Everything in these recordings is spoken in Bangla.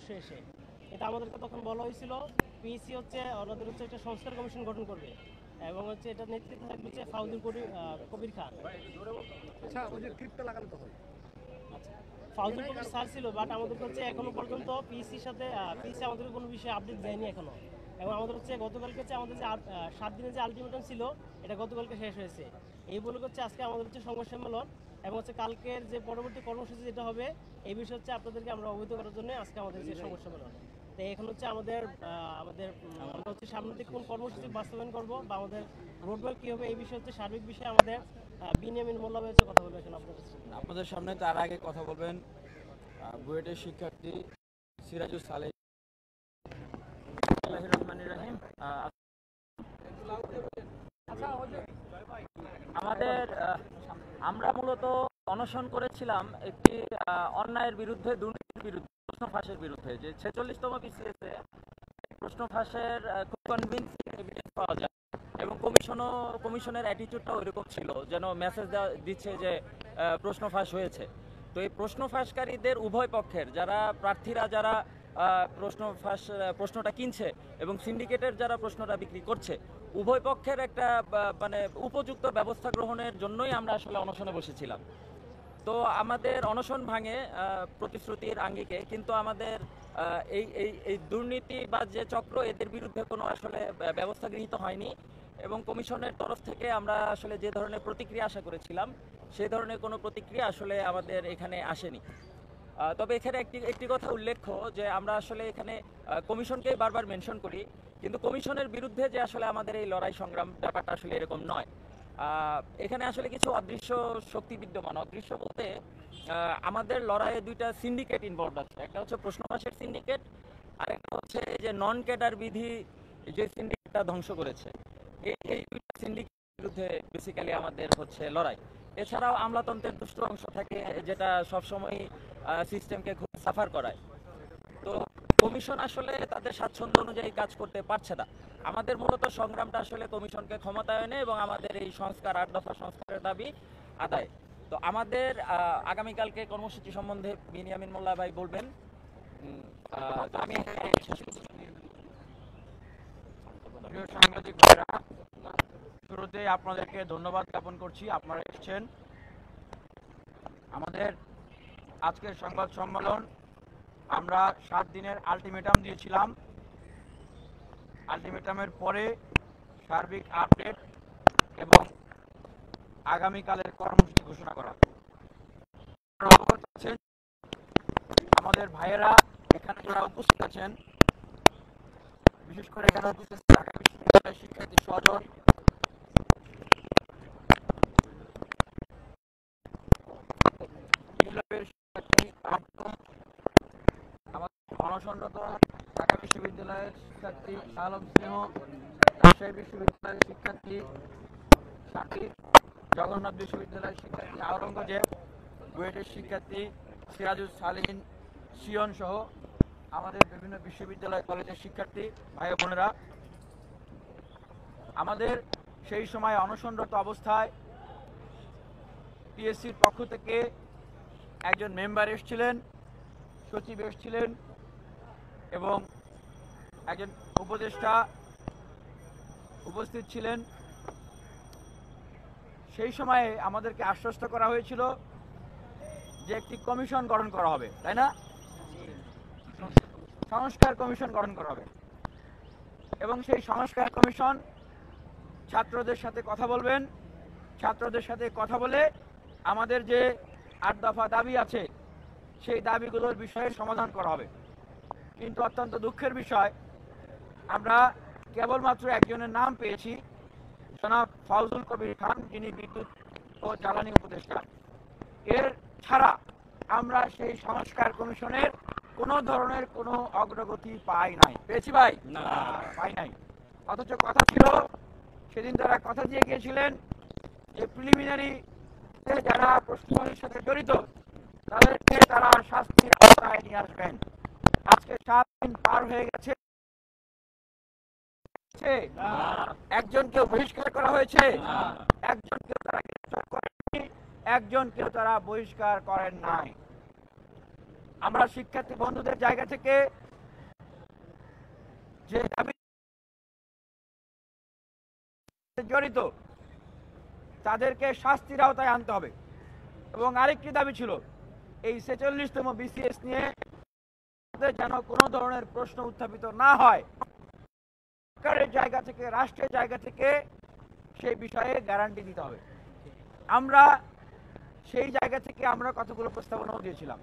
শেষে এটা আমাদেরকে তখন বলা হয়েছিল পিএসসি হচ্ছে ওনাদের হচ্ছে একটা সংস্কার কমিশন গঠন করবে এবং হচ্ছে এটা নেতৃত্বে থাকবে হচ্ছে ফাউজুল কবির খান। আচ্ছা, ওই যে ক্লিপটা লাগানো তো হয়। আচ্ছা, ফাউজুল কবির স্যার ছিল, বাট আমাদের হচ্ছে এখনো পর্যন্ত পিএসসির সাথে পিএসসি আমাদের কোনো বিষয়ে আপডেট দেয়নি এখনো। এবং আমাদের হচ্ছে গতকালকে হচ্ছে আমাদের যে 7 দিনের যে আলটিমেটাম ছিল এটা গতকালকে শেষ হয়েছে। এই বলে হচ্ছে আজকে আমাদের হচ্ছে সংবাদ সম্মেলন এবং হচ্ছে কালকের যে পরবর্তী কর্মসূচি যেটা হবে এই বিষয়ে হচ্ছে আপনাদেরকে আমরা অবহিত করার জন্য আজকে আমাদের যে সংবাদ সম্মেলন। তো এখন হচ্ছে আমরা হচ্ছে সামনে থেকে কোন কর্মসূচি বাস্তবায়ন করব বা আমাদের রোডম্যাপ কী হবে এই বিষয়ে হচ্ছে সার্বিক বিষয়ে আমাদের বিনিয়ামিন মোল্লা ভাই হচ্ছে কথা বলবে এখন আপনাদের সাথে। আপনাদের সামনে তার আগে কথা বলবেন বুয়েটের শিক্ষার্থী সিরাজুল সালেহ। বিসমিল্লাহির রহমানির রহিম। আমাদের আমরা মূলত অনশন করেছিলাম একটি অন্যায়ের বিরুদ্ধে, দুর্নীতির বিরুদ্ধে, প্রশ্ন ফাঁসের বিরুদ্ধে। যে 46তম বিসিএসে প্রশ্ন ফাঁসের খুব কনভিন্সিং এভিডেন্স পাওয়া যায় এবং কমিশনের অ্যাটিটিউডটাও এরকম ছিল, যেন মেসেজ দিচ্ছে যে প্রশ্ন ফাঁস হয়েছে। তো এই প্রশ্ন ফাঁসকারীদের উভয় পক্ষের যারা প্রার্থীরা, যারা প্রশ্নটা কিনছে এবং সিন্ডিকেটের যারা প্রশ্নটা বিক্রি করছে, উভয় পক্ষের একটা মানে উপযুক্ত ব্যবস্থা গ্রহণের জন্যই আমরা আসলে অনশনে বসেছিলাম। তো আমাদের অনশন ভাঙে প্রতিশ্রুতির আঙ্গিকে, কিন্তু আমাদের এই এই এই দুর্নীতি বা যে চক্র, এদের বিরুদ্ধে কোনো আসলে ব্যবস্থা গৃহীত হয়নি এবং কমিশনের তরফ থেকে আমরা আসলে যে ধরনের প্রতিক্রিয়া আশা করেছিলাম সেই ধরনের কোনো প্রতিক্রিয়া আসলে আমাদের এখানে আসেনি। তবে এখানে একটি কথা উল্লেখ্য যে আমরা আসলে এখানে কমিশনকেই বারবার মেনশন করি, কিন্তু কমিশনের বিরুদ্ধে যে আসলে আমাদের এই লড়াই সংগ্রাম, ব্যাপারটা আসলে এরকম নয়। এখানে আসলে কিছু অদৃশ্য শক্তি বিদ্যমান। অদৃশ্য বলতে আমাদের লড়াইয়ে দুইটা সিন্ডিকেট ইনভলভ আছে। একটা হচ্ছে প্রশ্ন ফাঁসের সিন্ডিকেট, আর একটা হচ্ছে যে নন ক্যাডার বিধি যে সিন্ডিকেটটা ধ্বংস করেছে। এই দুইটা সিন্ডিকেটের বিরুদ্ধে বেসিক্যালি আমাদের হচ্ছে লড়াই। এছাড়াও আমলাতন্ত্রের দুষ্ট অংশ থাকে যেটা সবসময় সিস্টেমকে খুব সাফার করায়। তো কমিশন আসলে তাদের স্বাচ্ছন্দ্য অনুযায়ী কাজ করতে পারছে না। আমাদের মূলত সংগ্রামটা আসলে কমিশনকে ক্ষমতায়নে এবং আমাদের এই সংস্কার, 8 দফা সংস্কারের দাবি আদায়। তো আমাদের আগামীকালকে কর্মসূচি সম্বন্ধে বিনিয়ামিন মোল্লা ভাই বলবেন। তো আমি প্রিয় সাংবাদিক ভাইরা, শুরুতেই আপনাদেরকে ধন্যবাদ জ্ঞাপন করছি, আপনারা এসেছেন। আমাদের আজকের সংবাদ সম্মেলন আমরা 7 দিনের আলটিমেটাম দিয়েছিলাম। আলটিমেটামের পরে সার্বিক আপডেট এবং আগামীকালের কর্মসূচি ঘোষণা করা। অবগত আছেন আমাদের ভাইয়েরা এখানে যারা উপস্থিত আছেন, বিশেষ করে এখানে উপস্থিত ঢাকা বিশ্ববিদ্যালয়ের শিক্ষার্থী স্বজন, অনশনরত ঢাকা বিশ্ববিদ্যালয়ের শিক্ষার্থী আলম স্নেহ, রাজশাহী বিশ্ববিদ্যালয়ের শিক্ষার্থী শাকির, জগন্নাথ বিশ্ববিদ্যালয়ের শিক্ষার্থী আওরঙ্গজেব, বুয়েটের শিক্ষার্থী সিরাজুল সালিহিন সিয়ন সহ আমাদের বিভিন্ন বিশ্ববিদ্যালয় কলেজের শিক্ষার্থী ভাই বোনেরা, আমাদের সেই সময় অনশনরত অবস্থায় পিএসসির পক্ষ থেকে একজন মেম্বার এসেছিলেন, সচিব এসেছিলেন এবং একজন উপদেষ্টা উপস্থিত ছিলেন। সেই সময়ে আমাদেরকে আশ্বস্ত করা হয়েছিল যে একটি কমিশন গঠন করা হবে, তাই না? সংস্কার কমিশন গঠন করা হবে এবং সেই সংস্কার কমিশন ছাত্রদের সাথে কথা বলবেন, ছাত্রদের সাথে কথা বলে আমাদের যে 8 দফা দাবি আছে সেই দাবিগুলোর বিষয়ে সমাধান করা হবে। কিন্তু অত্যন্ত দুঃখের বিষয়, আমরা কেবলমাত্র একজনের নাম পেয়েছি, জনাব ফাউজুল কবির খান, যিনি বিদ্যুৎ ও জ্বালানি উপদেষ্টা। এর ছাড়া আমরা সেই সংস্কার কমিশনের কোনো ধরনের কোনো অগ্রগতি পাই নাই। পেয়েছি ভাই? না, পাই নাই। অথচ কথা ছিল, সেদিন তারা কথা দিয়ে গিয়েছিলেন যে প্রিলিমিনারি যারা প্রশ্নের সাথে জড়িত তাদেরকে তারা শাস্তির আওতায় নিয়ে আসবেন। আজকে 7 দিন পার হয়ে গেছে, একজনকেও বহিষ্কার করা হয়েছে, একজনকেও তারা গ্রেফতার করেনি, একজনকেও তারা বহিষ্কার করেন নাই। আমরা শিক্ষার্থী বন্ধুদের জায়গা থেকে যে দাবি জড়িত তাদেরকে শাস্তির আওতায় আনতে হবে। এবং আরেকটি দাবি ছিল এই ৪৬তম বিসিএস নিয়ে যেন কোনো ধরনের প্রশ্ন উত্থাপিত না হয়, সরকারের জায়গা থেকে, রাষ্ট্রের জায়গা থেকে সেই বিষয়ে গ্যারান্টি দিতে হবে। আমরা সেই জায়গা থেকে আমরা কতগুলো প্রস্তাবনাও দিয়েছিলাম,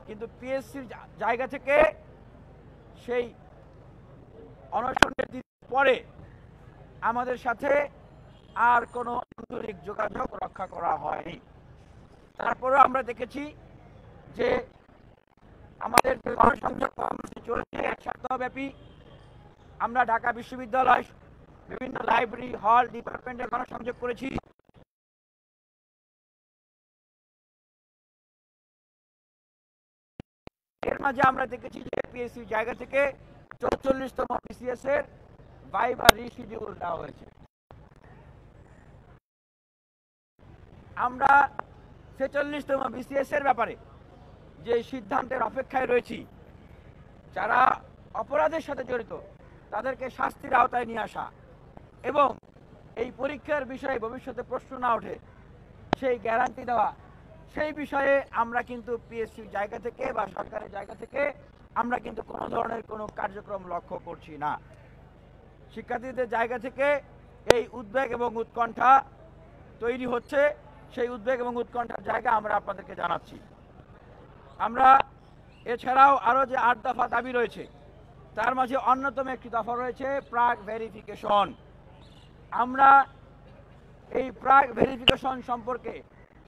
কিন্তু পিএসসির জায়গা থেকে সেই অনশনের দিন পরে আমাদের সাথে আর কোনো আন্তরিক যোগাযোগ রক্ষা করা হয়নি। তারপরেও আমরা দেখেছি যে আমাদের যে গণসংযোগ কর্মসূচি চলছে ১ সপ্তাহব্যাপী, আমরা ঢাকা বিশ্ববিদ্যালয় বিভিন্ন লাইব্রেরি, হল, ডিপার্টমেন্টে গণসংযোগ করেছি। এর মাঝে আমরা দেখেছি যে পিএসসির জায়গা থেকে ৪৪তম বিসিএস এর ভাইভা রিশিডিউল দেওয়া হয়েছে। আমরা ৪৬তম বিসিএস এর ব্যাপারে যে সিদ্ধান্তের অপেক্ষায় রয়েছি, যারা অপরাধের সাথে জড়িত তাদেরকে শাস্তির আওতায় নিয়ে আসা এবং এই পরীক্ষার বিষয়ে ভবিষ্যতে প্রশ্ন না ওঠে সেই গ্যারান্টি দেওয়া, সেই বিষয়ে আমরা কিন্তু পিএসসির জায়গা থেকে বা সরকারের জায়গা থেকে আমরা কিন্তু কোনো ধরনের কোনো কার্যক্রম লক্ষ্য করছি না। শিক্ষার্থীদের জায়গা থেকে এই উদ্বেগ এবং উৎকণ্ঠা তৈরি হচ্ছে, সেই উদ্বেগ এবং উৎকণ্ঠার জায়গা আমরা আপনাদেরকে জানাচ্ছি। আমরা এছাড়াও আরও যে ৮ দফা দাবি রয়েছে তার মাঝে অন্যতম একটি দফা রয়েছে প্রাক ভেরিফিকেশন। আমরা এই প্রাক ভেরিফিকেশন সম্পর্কে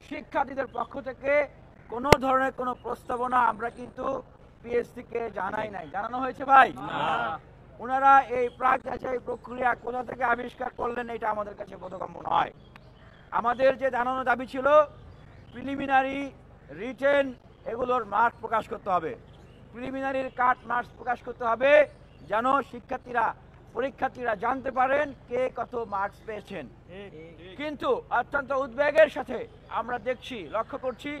শিক্ষার্থীদের পক্ষ থেকে কোনো ধরনের কোনো প্রস্তাবনা আমরা কিন্তু পিএসসিকে জানাই নাই। জানানো হয়েছে ভাই? ওনারা এই প্রাক যাচাই প্রক্রিয়া কোথা থেকে আবিষ্কার করলেন এটা আমাদের কাছে বোধগম্য নয়। আমাদের যে জানানো দাবি ছিল প্রিলিমিনারি, রিটেন এগুলোর মার্কস প্রকাশ করতে হবে, প্রিলিমিনারির কাট মার্কস প্রকাশ করতে হবে, যেন পরীক্ষার্থীরা জানতে পারেন কে কত মার্কস পেয়েছেন। কিন্তু অত্যন্ত উদ্বেগের সাথে আমরা দেখছি, লক্ষ্য করছি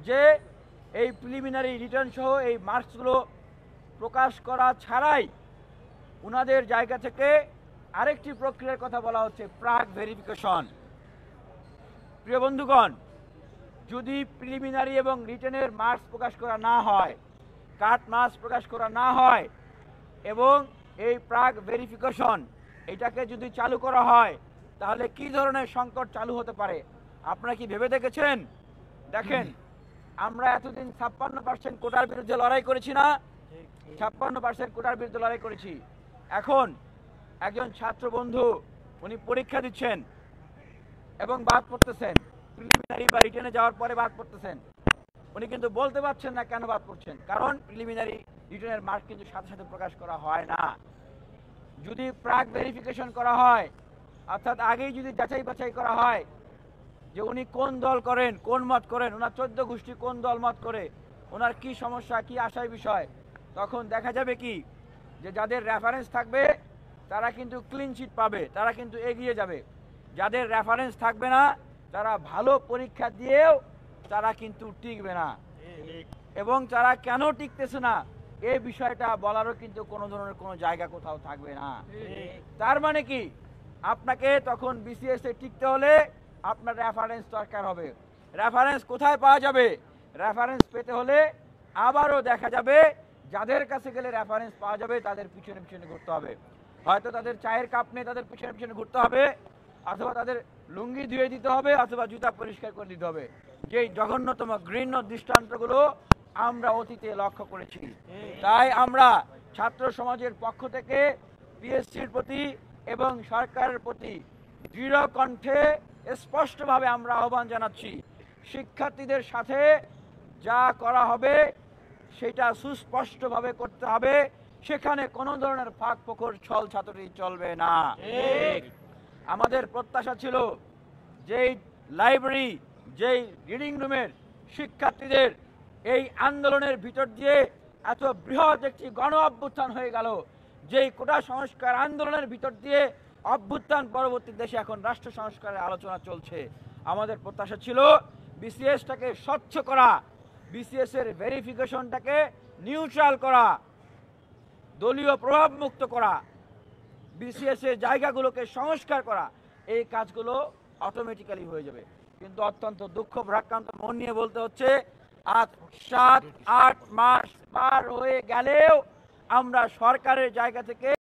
যে এই প্রিলিমিনারি, রিটার্ন সহ এই মার্কসগুলো প্রকাশ করা ছাড়াই ওনাদের জায়গা থেকে আরেকটি প্রক্রিয়ার কথা বলা হচ্ছে, প্রাক ভেরিফিকেশন। প্রিয় বন্ধুগণ, যদি প্রিলিমিনারি এবং রিটেনের মার্কস প্রকাশ করা না হয়, কাট মার্কস প্রকাশ করা না হয় এবং এই প্রাক ভেরিফিকেশন এটাকে যদি চালু করা হয়, তাহলে কি ধরনের সংকট চালু হতে পারে আপনারা কি ভেবে দেখেছেন? দেখেন, আমরা এতদিন ৫৬% কোটার বিরুদ্ধে লড়াই করেছি না? ৫৬% কোটার বিরুদ্ধে লড়াই করেছি। এখন একজন ছাত্র বন্ধু উনি পরীক্ষা দিচ্ছেন এবং বাদ পড়তেছেন, প্রিলিমিনারি বা রিটেনে যাওয়ার পরে বাদ পড়তেছেন, উনি কিন্তু বলতে পারছেন না কেন বাদ পড়ছেন, কারণ প্রিলিমিনারি, রিটেনের মার্ক কিন্তু সাথে সাথে প্রকাশ করা হয় না। যদি প্রাক ভেরিফিকেশন করা হয়, অর্থাৎ আগেই যদি যাচাই বাছাই করা হয় যে উনি কোন দল করেন, কোন মত করেন, ওনার 14 গোষ্ঠী কোন দল মত করে, ওনার কি সমস্যা, কি আশার বিষয়, তখন দেখা যাবে কি যে যাদের রেফারেন্স থাকবে তারা কিন্তু ক্লিন চিট পাবে, তারা কিন্তু এগিয়ে যাবে। যাদের রেফারেন্স থাকবে না তারা ভালো পরীক্ষা দিয়েও তারা কিন্তু টিকবে না, এবং তারা কেন টিকতেছে না এই বিষয়টা বলারও কিন্তু কোনো ধরনের কোনো জায়গা কোথাও থাকবে না। তার মানে কি, আপনাকে তখন বিসিএস এ টিকতে হলে আপনার রেফারেন্স দরকার হবে। রেফারেন্স কোথায় পাওয়া যাবে? রেফারেন্স পেতে হলে আবারও দেখা যাবে যাদের কাছে গেলে রেফারেন্স পাওয়া যাবে তাদের পিছনে পিছনে ঘুরতে হবে। হয়তো তাদের চায়ের কাপ নিয়ে তাদের পিছনে পিছনে ঘুরতে হবে, অথবা তাদের লুঙ্গি ধুয়ে দিতে হবে, অথবা জুতা পরিষ্কার করে দিতে হবে। যেই জঘন্যতম ঘৃণ্য দৃষ্টান্তগুলো আমরা অতীতে লক্ষ্য করেছি। তাই আমরা ছাত্র সমাজের পক্ষ থেকে পিএসসির প্রতি এবং সরকারের প্রতি দৃঢ় কণ্ঠে স্পষ্টভাবে আমরা আহ্বান জানাচ্ছি, শিক্ষার্থীদের সাথে যা করা হবে সেটা সুস্পষ্টভাবে করতে হবে, সেখানে কোনো ধরনের ফাঁক ফোকর, ছল ছাতুরি চলবে না। আমাদের প্রত্যাশা ছিল যেই লাইব্রেরি, যেই রিডিং রুমের শিক্ষার্থীদের এই আন্দোলনের ভিতর দিয়ে এত বৃহৎ একটি গণ অভ্যুত্থান হয়ে গেল, যেই কোটা সংস্কার আন্দোলনের ভিতর দিয়ে অভ্যুত্থান পরবর্তী দেশে এখন রাষ্ট্র সংস্কারের আলোচনা চলছে। আমাদের প্রত্যাশা ছিল বিসিএসটাকে স্বচ্ছ করা, বিসিএস এর ভেরিফিকেশনটাকে নিউট্রাল করা, দলীয় প্রভাব মুক্ত করা, বিসিএস এর জায়গাগুলোকে সংস্কার করা, এই কাজগুলো অটোমেটিক্যালি হয়ে যাবে। কিন্তু অত্যন্ত দুঃখ ভারাক্রান্ত মন নিয়ে বলতে হচ্ছে, আজ 7-8 মাস পার হয়ে গেলেও আমরা সরকারের জায়গা থেকে